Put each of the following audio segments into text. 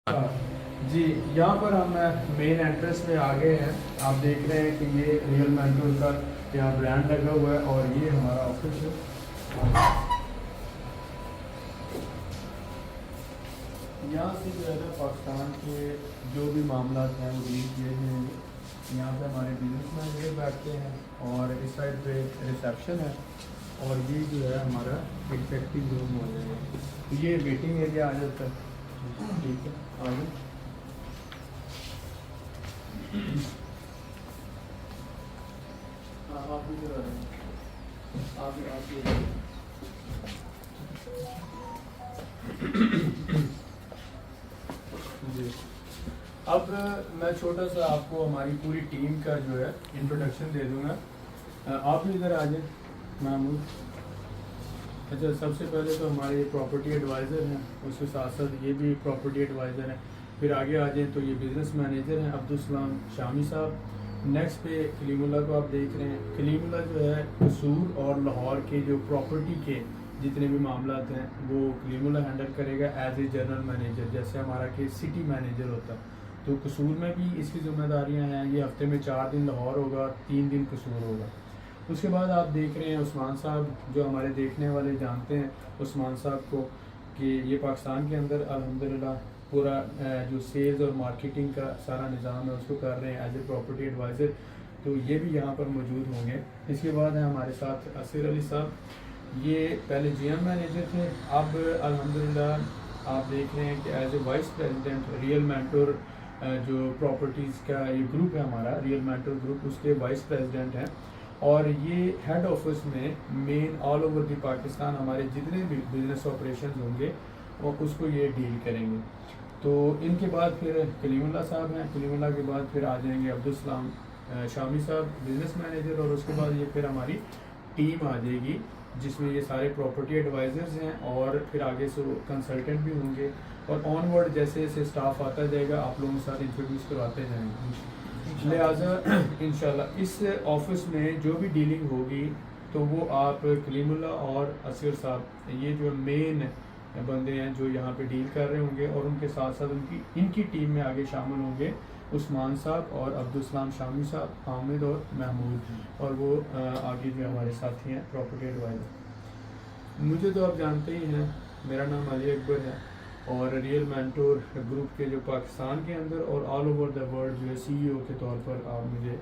جی یہاں پر ہم مین انٹرنس میں آ گئے ہیں. آپ دیکھ رہے ہیں کہ یہ ریئل مینٹور کا یہاں برانڈ لگا ہوا ہے اور یہ ہمارا آفس ہے. یہاں سے جو ہے نا پاکستان کے جو بھی معاملات ہیں وہ ڈیل کیے ہیں. یہاں پہ ہمارے بزنس مینیجر بیٹھتے ہیں اور اس سائڈ پہ ریسیپشن ہے اور یہ جو ہے ہمارا ایگزیکٹو روم ہو جائے گا. یہ ویٹنگ ایریا آ جاتا ہے. ٹھیک ہے آگے. آپ بھی کرا رہے ہیں آپ جی. اب میں چھوٹا سا آپ کو ہماری پوری ٹیم کا جو ہے انٹروڈکشن دے دوں گا. آپ بھی ادھر آ جائیں محمود. اچھا سب سے پہلے تو ہمارے پراپرٹی ایڈوائزر ہیں, اس کے ساتھ ساتھ یہ بھی پراپرٹی ایڈوائزر ہیں. پھر آگے آ جائیں تو یہ بزنس مینیجر ہیں عبدالسلام شامی صاحب. نیکسٹ پہ کلیم اللہ کو آپ دیکھ رہے ہیں. کلیم اللہ جو ہے قصور اور لاہور کے جو پراپرٹی کے جتنے بھی معاملات ہیں وہ کلیم اللہ ہینڈل کرے گا ایز اے جنرل مینیجر, جیسے ہمارا کہ سٹی مینیجر ہوتا ہے. تو قصور میں بھی اس کی ذمہ داریاں ہیں. یہ ہفتے میں 4 دن لاہور ہوگا, 3 دن قصور ہوگا. اس کے بعد آپ دیکھ رہے ہیں عثمان صاحب, جو ہمارے دیکھنے والے جانتے ہیں عثمان صاحب کو, کہ یہ پاکستان کے اندر الحمدللہ پورا جو سیلز اور مارکیٹنگ کا سارا نظام ہے اس کو کر رہے ہیں ایز اے پراپرٹی ایڈوائزر. تو یہ بھی یہاں پر موجود ہوں گے. اس کے بعد ہیں ہمارے ساتھ اسیر علی صاحب, یہ پہلے جی ایم مینیجر تھے, اب الحمدللہ آپ دیکھ رہے ہیں کہ as a vice president real mentor جو پراپرٹیز کا یہ گروپ ہے ہمارا ریئل مینٹور گروپ, اس کے وائس پریزیڈنٹ ہیں. اور یہ ہیڈ آفس میں مین آل اوور دی پاکستان ہمارے جتنے بھی بزنس آپریشنز ہوں گے اور اس کو یہ ڈیل کریں گے. تو ان کے بعد پھر کلیم اللہ صاحب ہیں. کلیم اللہ کے بعد پھر آ جائیں گے عبدالسلام شامی صاحب بزنس مینیجر, اور اس کے بعد یہ پھر ہماری ٹیم آ جائے گی جس میں یہ سارے پراپرٹی ایڈوائزرز ہیں اور پھر آگے سے کنسلٹنٹ بھی ہوں گے. اور آن ورڈ جیسے جیسے اسٹاف آتا جائے گا آپ لوگوں کے ساتھ انٹروڈیوس کرواتے جائیں گے. لہٰذا انشاءاللہ اس آفس میں جو بھی ڈیلنگ ہوگی تو وہ آپ کلیم اللہ اور اسیر صاحب یہ جو مین بندے ہیں جو یہاں پہ ڈیل کر رہے ہوں گے, اور ان کے ساتھ ساتھ ان کی ٹیم میں آگے شامل ہوں گے عثمان صاحب اور عبدالسلام شامی صاحب, حامد اور محمود, اور وہ آگے جو ہمارے ساتھی ہیں پراپرٹی ایڈوائزر. مجھے تو آپ جانتے ہی ہیں, میرا نام علی اکبر ہے اور ریئل مینٹور گروپ کے جو پاکستان کے اندر اور آل اوور دا ورلڈ جو ہے سی ای او کے طور پر آپ مجھے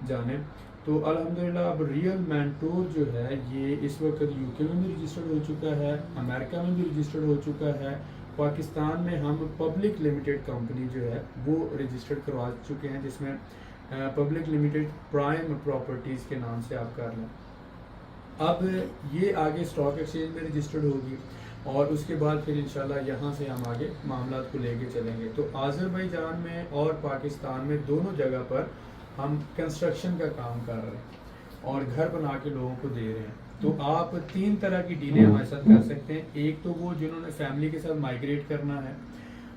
جانیں. تو الحمدللہ اب ریئل مینٹور جو ہے یہ اس وقت یو کے میں بھی رجسٹرڈ ہو چکا ہے, امریکہ میں بھی رجسٹرڈ ہو چکا ہے. پاکستان میں ہم پبلک لمیٹڈ کمپنی جو ہے وہ رجسٹرڈ کروا چکے ہیں, جس میں پبلک لمیٹڈ پرائم پراپرٹیز کے نام سے آپ کر لیں. اب یہ آگے اسٹاک ایکسچینج میں رجسٹرڈ ہوگی اور اس کے بعد پھر انشاءاللہ یہاں سے ہم آگے معاملات کو لے کے چلیں گے. تو آذربائیجان میں اور پاکستان میں دونوں جگہ پر ہم کنسٹرکشن کا کام کر رہے ہیں اور گھر بنا کے لوگوں کو دے رہے ہیں. تو آپ 3 طرح کی ڈیلیں ہمارے ساتھ کر سکتے ہیں. ایک تو وہ جنہوں نے فیملی کے ساتھ مائگریٹ کرنا ہے,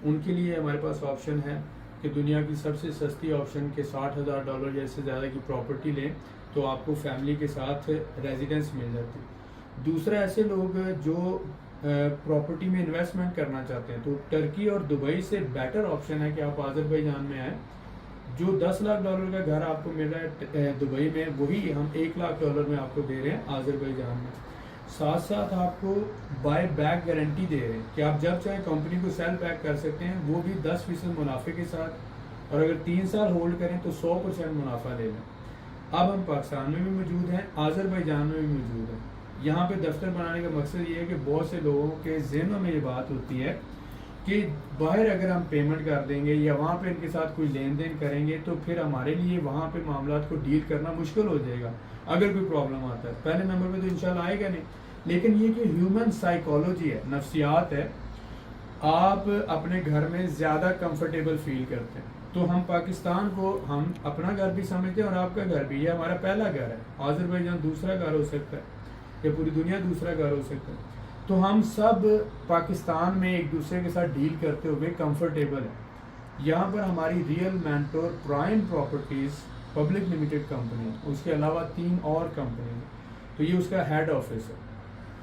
ان کے لیے ہمارے پاس آپشن ہے کہ دنیا کی سب سے سستی آپشن کے $60,000 یا اس سے زیادہ کی پراپرٹی لیں تو آپ کو فیملی کے ساتھ ریزیڈنس مل جاتی. دوسرا ایسے لوگ جو پراپرٹی میں انویسٹمنٹ کرنا چاہتے ہیں, تو ٹرکی اور دبئی سے بیٹر آپشن ہے کہ آپ آذربائیجان میں آئیں. جو $10 لاکھ کا گھر آپ کو مل رہا ہے دبئی میں, وہی ہم $1 لاکھ میں آپ کو دے رہے ہیں آذربائیجان میں. ساتھ ساتھ آپ کو بائی بیک گارنٹی دے رہے ہیں کہ آپ جب چاہے کمپنی کو سیل بیک کر سکتے ہیں, وہ بھی 10% منافع کے ساتھ, اور اگر 3 سال ہولڈ کریں تو 100% منافع لے لیں. اب ہم پاکستان میں بھی موجود ہیں, آذربائیجان میں بھی موجود ہیں. یہاں پہ دفتر بنانے کا مقصد یہ ہے کہ بہت سے لوگوں کے ذہنوں میں یہ بات ہوتی ہے کہ باہر اگر ہم پیمنٹ کر دیں گے یا وہاں پہ ان کے ساتھ کوئی لین دین کریں گے تو پھر ہمارے لیے وہاں پہ معاملات کو ڈیل کرنا مشکل ہو جائے گا اگر کوئی پرابلم آتا ہے. پہلے نمبر پہ تو انشاءاللہ آئے گا نہیں, لیکن یہ کہ ہیومن سائیکالوجی ہے, نفسیات ہے, آپ اپنے گھر میں زیادہ کمفرٹیبل فیل کرتے ہیں. تو ہم پاکستان کو ہم اپنا گھر بھی سمجھتے ہیں اور آپ کا گھر بھی, یہ ہمارا پہلا گھر ہے. آذربائیجان دوسرا گھر ہو سکتا ہے یا پوری دنیا دوسرا گھر ہو سکتا ہے. تو ہم سب پاکستان میں ایک دوسرے کے ساتھ ڈیل کرتے ہوئے کمفرٹیبل ہیں. یہاں پر ہماری real mentor prime properties public limited company ہے, اس کے علاوہ 3 اور کمپنی ہیں. تو یہ اس کا ہیڈ آفس ہے.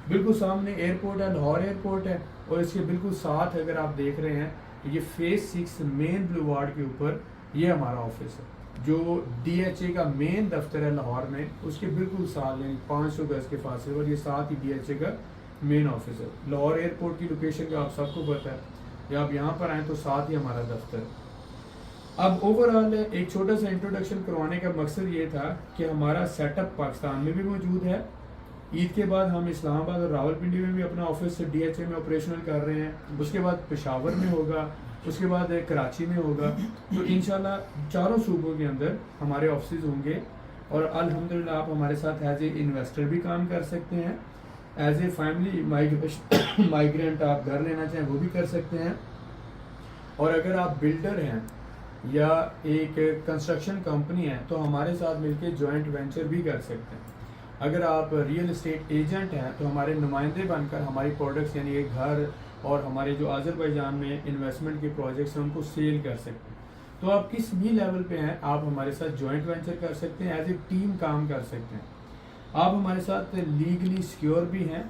بالکل سامنے ایئرپورٹ ہے, لاہور ایئرپورٹ ہے, اور اس کے بالکل ساتھ اگر آپ دیکھ رہے ہیں تو یہ فیس 6 مین بلوارڈ کے اوپر یہ ہمارا آفس ہے. جو ڈی ایچ اے کا مین دفتر ہے لاہور میں, اس کے بالکل ساتھ یعنی 500 گز کے فاصلے پر یہ ساتھ ہی ڈی ایچ اے کا مین آفس ہے. لاہور ایئرپورٹ کی لوکیشن کا آپ سب کو پتہ ہے, یا آپ یہاں پر آئیں تو ساتھ ہی ہمارا دفتر ہے. اب اوور آل ایک چھوٹا سا انٹروڈکشن کروانے کا مقصد یہ تھا کہ ہمارا سیٹ اپ پاکستان میں بھی موجود ہے. عید کے بعد ہم اسلام آباد اور راول پنڈی میں بھی اپنا آفس ڈی ایچ اے میں آپریشنل کر رہے ہیں. اس کے بعد پشاور میں ہوگا, اس کے بعد کراچی میں ہوگا. تو انشاءاللہ چاروں صوبوں کے اندر ہمارے آفسز ہوں گے. اور الحمدللہ آپ ہمارے ساتھ ایز اے انویسٹر بھی کام کر سکتے ہیں, ایز اے فیملی مائیگرینٹ آپ گھر لینا چاہیں وہ بھی کر سکتے ہیں. اور اگر آپ بلڈر ہیں یا ایک کنسٹرکشن کمپنی ہے تو ہمارے ساتھ مل کے جوائنٹ وینچر بھی کر سکتے ہیں. اگر آپ ریئل اسٹیٹ ایجنٹ ہیں تو ہمارے نمائندے بن کر ہماری پروڈکٹس یعنی ایک گھر اور ہمارے جو آذربائیجان میں انویسٹمنٹ کے پروجیکٹس ہیں ان کو سیل کر سکتے ہیں. تو آپ کس بھی لیول پہ ہیں آپ ہمارے ساتھ جوائنٹ وینچر کر سکتے ہیں, ایز اے ٹیم کام کر سکتے ہیں. آپ ہمارے ساتھ لیگلی سیکیور بھی ہیں.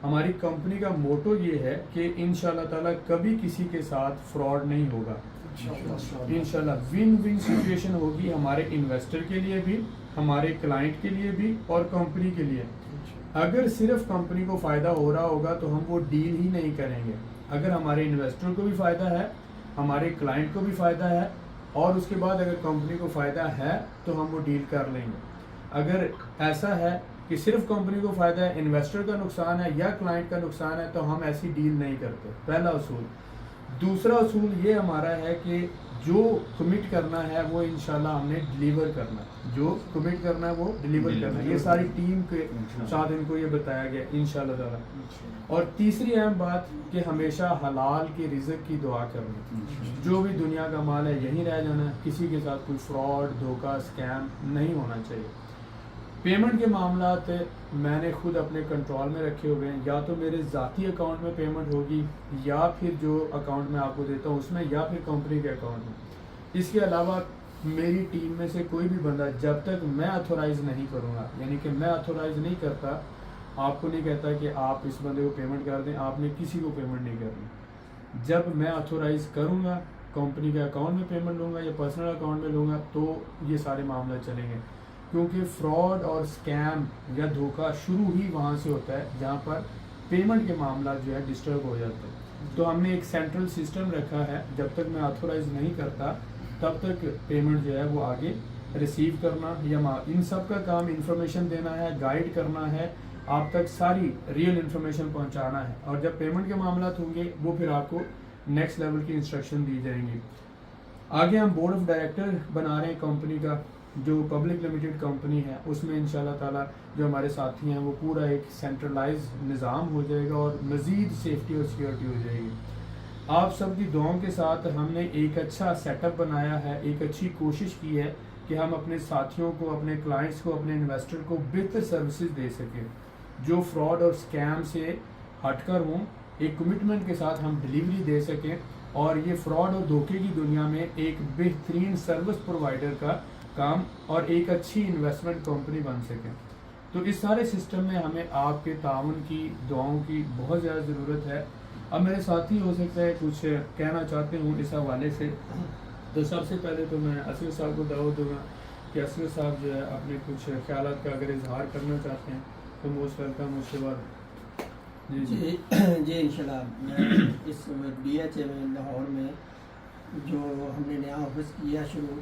ہماری کمپنی کا موٹو یہ ہے کہ انشاءاللہ تعالیٰ کبھی کسی کے ساتھ فراڈ نہیں ہوگا. انشاءاللہ ون ون سچویشن ہوگی ہمارے انویسٹر کے لیے بھی, ہمارے کلائنٹ کے لیے بھی اور کمپنی کے لیے. اگر صرف کمپنی کو فائدہ ہو رہا ہوگا تو ہم وہ ڈیل ہی نہیں کریں گے. اگر ہمارے انویسٹر کو بھی فائدہ ہے, ہمارے کلائنٹ کو بھی فائدہ ہے, اور اس کے بعد اگر کمپنی کو فائدہ ہے تو ہم وہ ڈیل کر لیں گے. اگر ایسا ہے کہ صرف کمپنی کو فائدہ ہے, انویسٹر کا نقصان ہے یا کلائنٹ کا نقصان ہے تو ہم ایسی ڈیل نہیں کرتے. پہلا اصول. دوسرا اصول یہ ہمارا ہے کہ جو کمٹ کرنا ہے وہ انشاءاللہ ہم نے ڈلیور کرنا ہے. جو کمٹ کرنا ہے وہ ڈلیور کرنا ہے. یہ ساری ٹیم کے ساتھ ان کو یہ بتایا گیا انشاءاللہ تعالیٰ. اور تیسری اہم بات کہ ہمیشہ حلال کے رزق کی دعا کرنا. جو بھی دنیا کا مال ہے یہیں رہ جانا ہے, کسی کے ساتھ کوئی فراڈ, دھوکہ, اسکیم نہیں ہونا چاہیے. پیمنٹ کے معاملات میں نے خود اپنے کنٹرول میں رکھے ہوئے ہیں. یا تو میرے ذاتی اکاؤنٹ میں پیمنٹ ہوگی, یا پھر جو اکاؤنٹ میں آپ کو دیتا ہوں اس میں, یا پھر کمپنی کے اکاؤنٹ میں. اس کے علاوہ میری ٹیم میں سے کوئی بھی بندہ جب تک میں اتھورائز نہیں کروں گا, یعنی کہ میں اتھورائز نہیں کرتا, آپ کو نہیں کہتا کہ آپ اس بندے کو پیمنٹ کر دیں, آپ نے کسی کو پیمنٹ نہیں کرنی. جب میں اتھورائز کروں گا, کمپنی کے اکاؤنٹ میں پیمنٹ لوں گا یا پرسنل اکاؤنٹ میں لوں گا, تو یہ سارے معاملہ چلیں گے. کیونکہ فراڈ اور اسکیم یا دھوکہ شروع ہی وہاں سے ہوتا ہے جہاں پر پیمنٹ کے معاملات جو ہے ڈسٹرب ہو جاتے ہیں. تو ہم نے ایک سینٹرل سسٹم رکھا ہے, جب تک میں آتھورائز نہیں کرتا تب تک پیمنٹ جو ہے وہ آگے ریسیو کرنا, یا ان سب کا کام انفارمیشن دینا ہے, گائیڈ کرنا ہے, آپ تک ساری ریئل انفارمیشن پہنچانا ہے. اور جب پیمنٹ کے معاملات ہوں گے وہ پھر آپ کو نیکسٹ لیول کی انسٹرکشن دی جائیں گی. آگے ہم بورڈ آف ڈائریکٹر بنا رہے ہیں کمپنی کا, جو پبلک لمیٹڈ کمپنی ہے. اس میں انشاءاللہ تعالیٰ جو ہمارے ساتھی ہیں وہ پورا ایک سینٹرلائز نظام ہو جائے گا اور مزید سیفٹی اور سیکیورٹی ہو جائے گی. آپ سب کی دعاؤں کے ساتھ ہم نے ایک اچھا سیٹ اپ بنایا ہے, ایک اچھی کوشش کی ہے کہ ہم اپنے ساتھیوں کو, اپنے کلائنٹس کو, اپنے انویسٹر کو بہتر سروسز دے سکیں جو فراڈ اور اسکیم سے ہٹ کر ہوں. ایک کمٹمنٹ کے ساتھ ہم ڈلیوری دے سکیں اور یہ فراڈ اور دھوکے کی دنیا میں ایک بہترین سروس پرووائڈر کا کام اور ایک اچھی انویسٹمنٹ کمپنی بن سکیں. تو اس سارے سسٹم میں ہمیں آپ کے تعاون کی, دعاؤں کی بہت زیادہ ضرورت ہے. اب میرے ساتھی ہو سکتا ہے کچھ کہنا چاہتے ہوں اس حوالے سے. تو سب سے پہلے تو میں اسلم صاحب کو دعوت دوں گا کہ اسلم صاحب جو ہے اپنے کچھ خیالات کا اگر اظہار کرنا چاہتے ہیں تو موسٹ ویلکم. اس کے بعد جی انشاءاللہ میں اس ڈی ایچ اے میں لاہور میں جو ہم نے نیا آفس کیا شروع,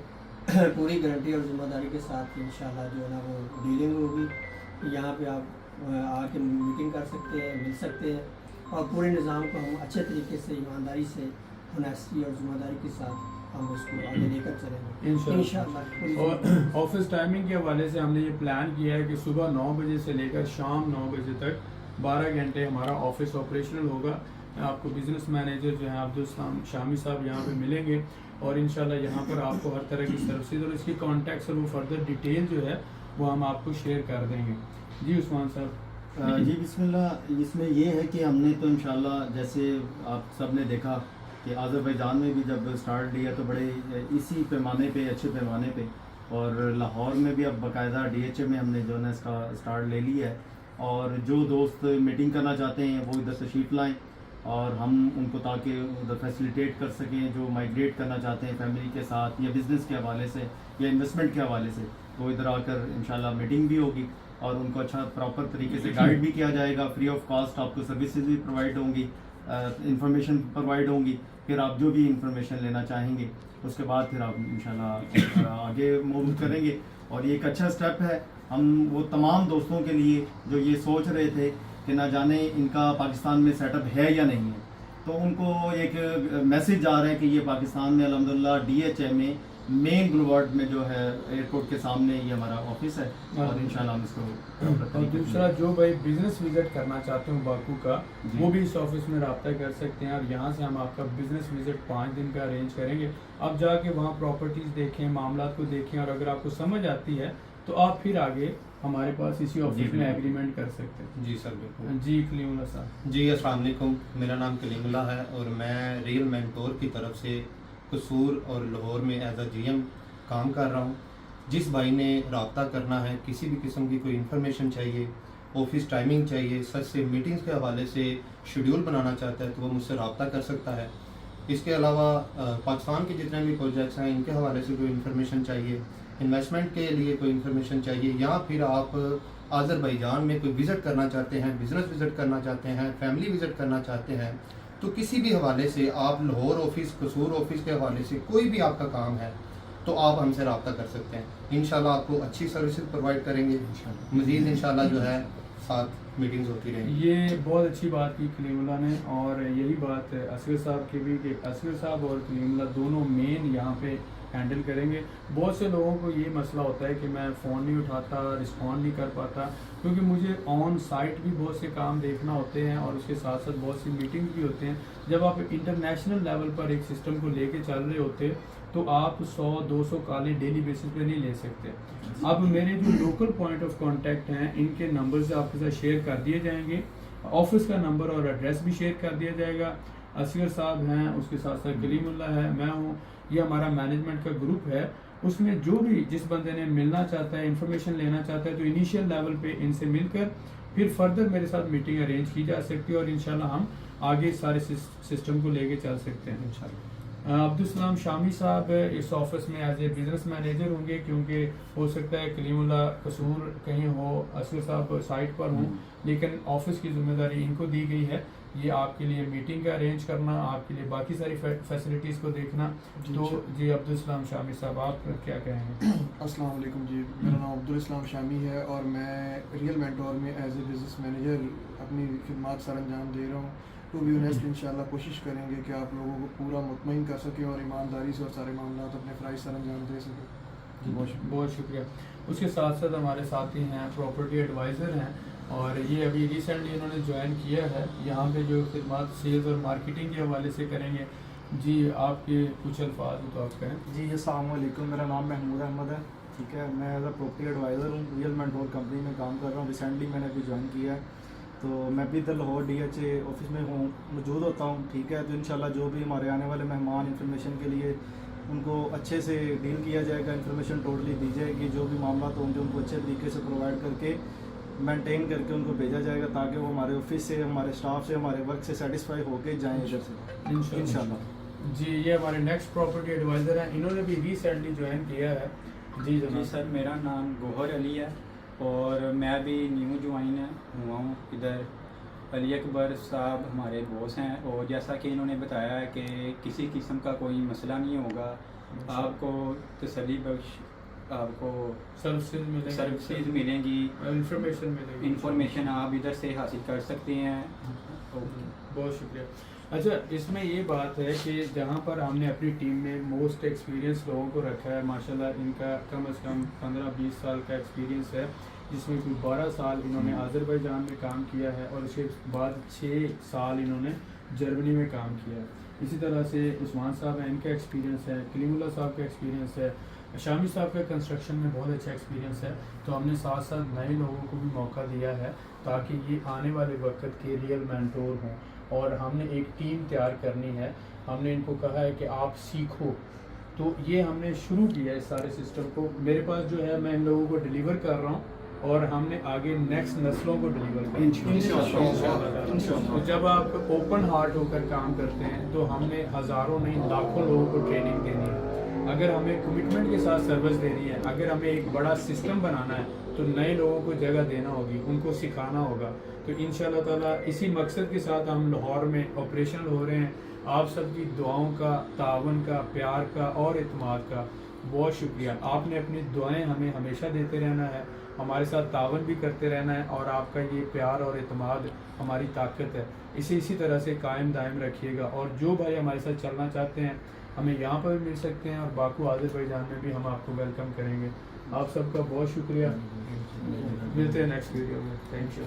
پوری گارنٹی اور ذمہ داری کے ساتھ انشاءاللہ جو ہے نا وہ ڈیلنگ ہوگی. یہاں پہ آپ آ کے میٹنگ کر سکتے ہیں, مل سکتے ہیں, اور پورے نظام کو ہم اچھے طریقے سے, ایمانداری سے, ہونیسٹی اور ذمہ داری کے ساتھ ہم اس کو آگے لے کر چلیں گے انشاءاللہ. اور آفس ٹائمنگ کے حوالے سے ہم نے یہ پلان کیا ہے کہ صبح 9 بجے سے لے کر شام 9 بجے تک 12 گھنٹے ہمارا آفس آپریشنل ہوگا. آپ کو بزنس مینیجر جو ہیں عبدالسلام شامی صاحب یہاں پہ ملیں گے, اور انشاءاللہ یہاں پر آپ کو ہر طرح کی سروسز اور اس کی کانٹیکٹس اور وہ فردر ڈیٹیل جو ہے وہ ہم آپ کو شیئر کر دیں گے. جی عثمان صاحب. جی بسم اللہ. اس میں یہ ہے کہ ہم نے تو انشاءاللہ جیسے آپ سب نے دیکھا کہ آذربائیجان میں بھی جب سٹارٹ لیا تو بڑے اسی پیمانے پہ, اچھے پیمانے پہ, اور لاہور میں بھی اب باقاعدہ ڈی ایچ اے میں ہم نے جو ہے نا اس کا سٹارٹ لے لیا ہے. اور جو دوست میٹنگ کرنا چاہتے ہیں وہ ادھر تشریف لائیں. اور ہم ان کو تاکہ ادھر فیسیلیٹیٹ کر سکیں جو مائگریٹ کرنا چاہتے ہیں فیملی کے ساتھ یا بزنس کے حوالے سے یا انویسٹمنٹ کے حوالے سے، تو ادھر آ کر انشاءاللہ میٹنگ بھی ہوگی اور ان کو اچھا پراپر طریقے سے گائیڈ بھی کیا جائے گا. فری آف کاسٹ آپ کو سروسز بھی پرووائڈ ہوں گی، انفارمیشن پرووائڈ ہوں گی. پھر آپ جو بھی انفارمیشن لینا چاہیں گے اس کے بعد پھر آپ انشاءاللہ آگے موو کریں گے. اور یہ ایک اچھا سٹیپ ہے ہم وہ تمام دوستوں کے لیے جو یہ سوچ رہے تھے کہ نہ جانے ان کا پاکستان میں سیٹ اپ ہے یا نہیں ہے، تو ان کو ایک میسج جا رہا ہے کہ یہ پاکستان میں الحمدللہ DHA میں مین بلوارڈ میں جو ہے ایئرپورٹ کے سامنے یہ ہمارا آفس ہے اور انشاءاللہ ہم اس کو. اور دوسرا جو بھائی بزنس وزٹ کرنا چاہتے ہوں باکو کا، وہ بھی اس آفس میں رابطہ کر سکتے ہیں. اور یہاں سے ہم آپ کا بزنس وزٹ 5 دن کا ارینج کریں گے. آپ جا کے وہاں پراپرٹیز دیکھیں، معاملات کو دیکھیں، اور اگر آپ کو سمجھ آتی ہے تو آپ پھر آگے ہمارے پاس اسی آفس میں ایگریمنٹ کر سکتے ہیں. جی سر بالکل. جی کلیم اللہ صاحب. جی السلام علیکم، میرا نام کلیم اللہ ہے اور میں ریئل مینٹور کی طرف سے قصور اور لاہور میں ایز اے GM کام کر رہا ہوں. جس بھائی نے رابطہ کرنا ہے، کسی بھی قسم کی کوئی انفارمیشن چاہیے، آفس ٹائمنگ چاہیے، سچ سے میٹنگز کے حوالے سے شیڈول بنانا چاہتا ہے تو وہ مجھ سے رابطہ کر سکتا ہے. اس کے علاوہ پاکستان کے جتنے بھی پروجیکٹس ہیں ان کے حوالے سے کوئی انفارمیشن چاہیے، انویسٹمنٹ کے لیے کوئی انفارمیشن چاہیے، یا پھر آپ آذربائیجان میں کوئی وزٹ کرنا چاہتے ہیں، بزنس وزٹ کرنا چاہتے ہیں، فیملی وزٹ کرنا چاہتے ہیں، تو کسی بھی حوالے سے آپ لاہور آفس، قصور آفس کے حوالے سے کوئی بھی آپ کا کام ہے تو آپ ہم سے رابطہ کر سکتے ہیں. انشاءاللہ آپ کو اچھی سروسز پرووائڈ کریں گے. مزید انشاءاللہ جو ہے ساتھ میٹنگز ہوتی رہیں گی. یہ بہت اچھی بات کی کلیم اللہ نے، اور یہی بات اصغر صاحب کی بھی کہ اصغر صاحب اور کلیم اللہ دونوں مین یہاں پہ ہینڈل کریں گے. بہت سے لوگوں کو یہ مسئلہ ہوتا ہے کہ میں فون نہیں اٹھاتا، رسپونڈ نہیں کر پاتا، کیونکہ مجھے آن سائٹ بھی بہت سے کام دیکھنا ہوتے ہیں اور اس کے ساتھ ساتھ بہت سی میٹنگ بھی ہوتے ہیں. جب آپ انٹرنیشنل لیول پر ایک سسٹم کو لے کے چل رہے ہوتے تو آپ 100-200 کالیں ڈیلی بیسس پہ نہیں لے سکتے. اب میرے جو لوکل پوائنٹ آف کانٹیکٹ ہیں ان کے نمبرز آپ کے ساتھ شیئر کر دیے جائیں گے. آفس کا نمبر اور ایڈریس بھی شیئر کر دیا جائے گا. اصغر صاحب ہیں، اس کے ساتھ ساتھ کلیم اللہ ہے، میں ہوں. یہ ہمارا مینجمنٹ کا گروپ ہے. اس میں جو بھی جس بندے نے ملنا چاہتا ہے، انفارمیشن لینا چاہتا ہے، تو انیشیل لیول پہ ان سے مل کر پھر فردر میرے ساتھ میٹنگ ارینج کی جا سکتی ہے اور انشاءاللہ ہم آگے سارے سسٹم کو لے کے چل سکتے ہیں انشاءاللہ. عبدالسلام شامی صاحب اس آفس میں ایز اے بزنس مینیجر ہوں گے، کیونکہ ہو سکتا ہے کلیم اللہ قصور کہیں ہو، اصغر صاحب سائٹ پر ہوں، لیکن آفس کی ذمہ داری ان کو دی گئی ہے یہ آپ کے لیے میٹنگ کا ارینج کرنا، آپ کے لیے باقی ساری فیسلٹیز کو دیکھنا. تو جی عبدالسلام شامی صاحب آپ کیا کہیں گے؟ السلام علیکم. جی میرا نام عبدالاسلام شامی ہے اور میں ریئل مینٹور میں ایز اے بزنس مینیجر اپنی خدمات سر انجام دے رہا ہوں. ٹو بی آنیسٹ انشاءاللہ کوشش کریں گے کہ آپ لوگوں کو پورا مطمئن کر سکیں اور ایمانداری سے اور سارے معاملات اپنے فرائض سر انجام دے سکیں. بہت شکریہ. اس کے ساتھ ساتھ ہمارے ساتھی ہیں پراپرٹی ایڈوائزر ہیں، اور یہ ابھی ریسنٹلی انہوں نے جوائن کیا ہے. یہاں پہ جو خدمات سیلز اور مارکیٹنگ کے حوالے سے کریں گے. جی آپ کے کچھ الفاظ ہو تو آپ کہیں. جی السلام علیکم، میرا نام محمود احمد ہے. ٹھیک ہے، میں ایز اے پراپرٹی ایڈوائزر ہوں، ریئل مینٹور کمپنی میں کام کر رہا ہوں. ریسنٹلی میں نے ابھی جوائن کیا ہے، تو میں بھی ادھر لاہور DHA آفس میں موجود ہوتا ہوں. ٹھیک ہے، تو انشاءاللہ جو بھی ہمارے آنے والے مہمان انفارمیشن کے لیے ان کو اچھے سے ڈیل کیا جائے گا، انفارمیشن ٹوٹلی دی جائے گی. جو بھی معاملات ہوں گے ان کو اچھے طریقے سے پرووائڈ کر کے مینٹین کر کے ان کو بھیجا جائے گا، تاکہ وہ ہمارے آفس سے، ہمارے اسٹاف سے، ہمارے ورک سے سیٹسفائی ہو کے جائیں ادھر سے انشاءاللہ. جی یہ ہمارے نیکسٹ پراپرٹی ایڈوائزر ہیں، انہوں نے بھی ریسنٹلی جوائن کیا ہے. جی جی سر، میرا نام گوہر علی ہے اور میں بھی نیو جوائن ہوا ہوں ادھر. علی اکبر صاحب ہمارے باس ہیں، اور جیسا کہ انہوں نے بتایا ہے کہ کسی قسم کا کوئی مسئلہ نہیں ہوگا. آپ کو تسلی بخش آپ کو سروسز ملیں گی، انفارمیشن آپ ادھر سے حاصل کر سکتے ہیں. بہت شکریہ. اچھا، اس میں یہ بات ہے کہ جہاں پر ہم نے اپنی ٹیم میں موسٹ ایکسپیرینس لوگوں کو رکھا ہے، ماشاءاللہ ان کا کم از کم 15-20 سال کا ایکسپیرینس ہے، جس میں کوئی 12 سال انہوں نے آذربائیجان میں کام کیا ہے اور اس کے بعد 6 سال انہوں نے جرمنی میں کام کیا ہے. اسی طرح سے عثمان صاحب ہیں، ان کا ایکسپیرینس ہے، کلیم اللہ صاحب کا ایکسپیرینس ہے، شامی صاحب کا کنسٹرکشن میں بہت اچھا ایکسپیرینس ہے. تو ہم نے ساتھ ساتھ نئے لوگوں کو بھی موقع دیا ہے تاکہ یہ آنے والے وقت کے ریئل مینٹور ہوں، اور ہم نے ایک ٹیم تیار کرنی ہے. ہم نے ان کو کہا ہے کہ آپ سیکھو، تو یہ ہم نے شروع کیا ہے اس سارے سسٹم کو. میرے پاس جو ہے میں ان لوگوں کو ڈیلیور کر رہا ہوں اور ہم نے آگے نیکسٹ نسلوں کو ڈلیور کرنا ہے. تو جب آپ اوپن ہارٹ ہو کر کام کرتے ہیں تو ہم نے ہزاروں نہیں لاکھوں لوگوں کو ٹریننگ دینی ہے. اگر ہمیں کمٹمنٹ کے ساتھ سروس دینی ہے, اگر ہمیں ایک بڑا سسٹم بنانا ہے تو نئے لوگوں کو جگہ دینا ہوگی, ان کو سکھانا ہوگا. تو انشاءاللہ تعالیٰ اسی مقصد کے ساتھ ہم لاہور میں آپریشن ہو رہے ہیں. آپ سب کی دعاؤں کا, تعاون کا, پیار کا اور اعتماد کا بہت شکریہ. آپ نے اپنی دعائیں ہمیں ہمیشہ دیتے رہنا ہے, ہمارے ساتھ تعاون بھی کرتے رہنا ہے, اور آپ کا یہ پیار اور اعتماد ہماری طاقت ہے. اسے اسی طرح سے قائم دائم رکھیے گا. اور جو بھائی ہمارے ساتھ چلنا چاہتے ہیں ہمیں یہاں پر بھی مل سکتے ہیں, اور باکو آذربائیجان میں بھی ہم آپ کو ویلکم کریں گے. آپ سب کا بہت شکریہ. ملتے ہیں نیکسٹ ویڈیو میں. Thank you.